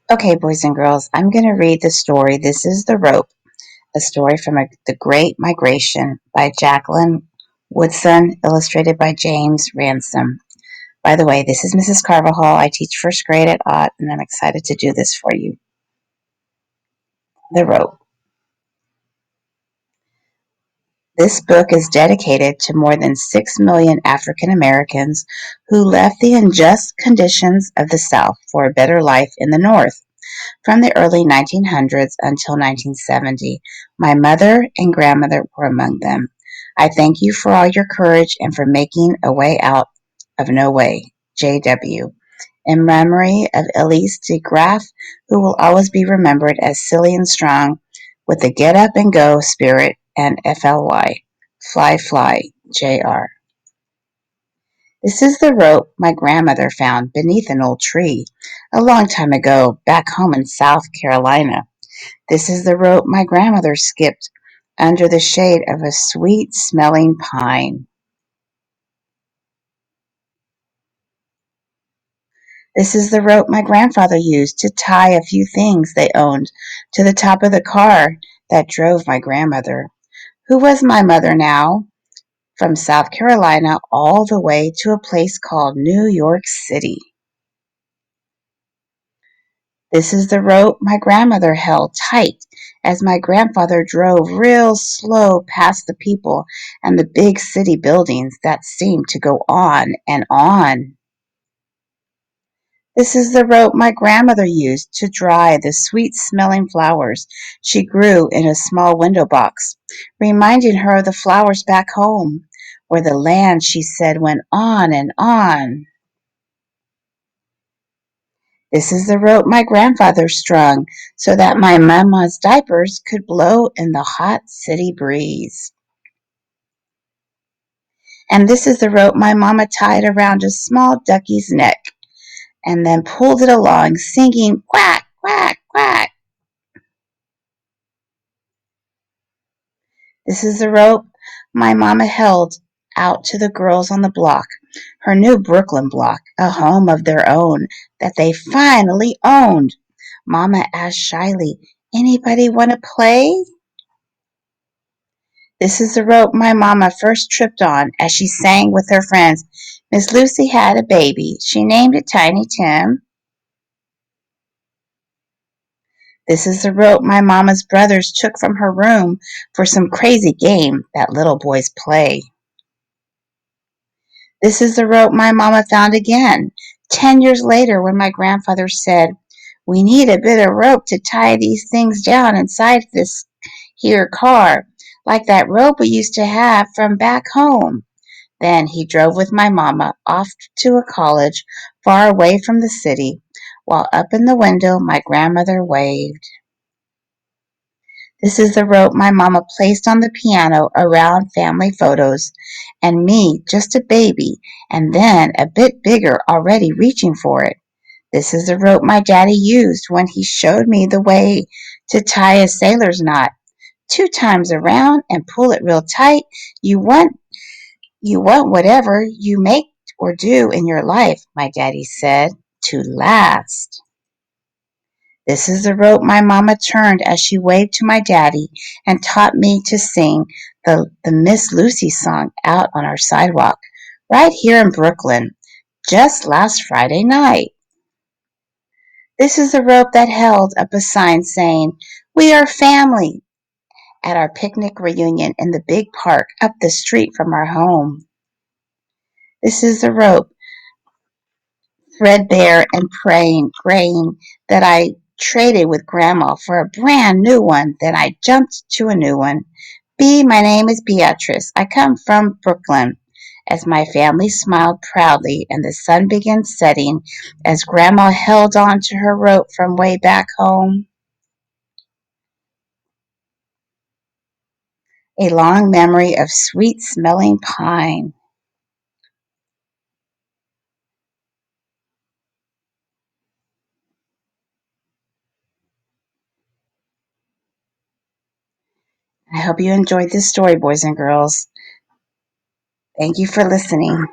Okay, boys and girls, I'm going to read the story. This is The Rope, a story from The Great Migration by Jacqueline Woodson, illustrated by James Ransom. By the way, this is Mrs. Carvajal. I teach first grade at Ott, and I'm excited to do this for you. The Rope. This book is dedicated to more than 6 million African Americans who left the unjust conditions of the South for a better life in the North. From the early 1900s until 1970, my mother and grandmother were among them. I thank you for all your courage and for making a way out of no way. J.W. In memory of Elise de Graaf, who will always be remembered as silly and strong with the get up and go spirit, and FLY. Fly, fly, Jr. This is the rope my grandmother found beneath an old tree a long time ago back home in South Carolina. This is the rope my grandmother skipped under the shade of a sweet-smelling pine. This is the rope my grandfather used to tie a few things they owned to the top of the car that drove my grandmother, who was my mother now, from South Carolina all the way to a place called New York City. This is the rope my grandmother held tight as my grandfather drove real slow past the people and the big city buildings that seemed to go on and on. This is the rope my grandmother used to dry the sweet-smelling flowers she grew in a small window box, reminding her of the flowers back home, where the land, she said, went on and on. This is the rope my grandfather strung so that my mamma's diapers could blow in the hot city breeze. And this is the rope my mamma tied around a small ducky's neck and then pulled it along, singing quack, quack, quack. This is the rope my mamma held out to the girls on the block, her new Brooklyn block, a home of their own that they finally owned. Mamma asked shyly, "Anybody want to play?" This is the rope my mamma first tripped on as she sang with her friends. Miss Lucy had a baby. She named it Tiny Tim. This is the rope my mamma's brothers took from her room for some crazy game that little boys play. This is the rope my mamma found again 10 years later when my grandfather said, "We need a bit of rope to tie these things down inside this here car, like that rope we used to have from back home." Then he drove with my mamma off to a college far away from the city, while up in the window my grandmother waved. This is the rope my mamma placed on the piano around family photos, and me, just a baby, and then a bit bigger already reaching for it. This is the rope my daddy used when he showed me the way to tie a sailor's knot. 2 times around and pull it real tight. You want whatever you make or do in your life, my daddy said, to last. This is the rope my mamma turned as she waved to my daddy and taught me to sing the Miss Lucy song out on our sidewalk, right here in Brooklyn, just last Friday night. This is the rope that held up a sign saying, "We are family," at our picnic reunion in the big park up the street from our home. This is the rope, threadbare and graying, that I traded with Grandma for a brand new one. Then I jumped to a new one. My name is Beatrice. I come from Brooklyn. As my family smiled proudly and the sun began setting as Grandma held on to her rope from way back home. A long memory of sweet-smelling pine. I hope you enjoyed this story, boys and girls. Thank you for listening.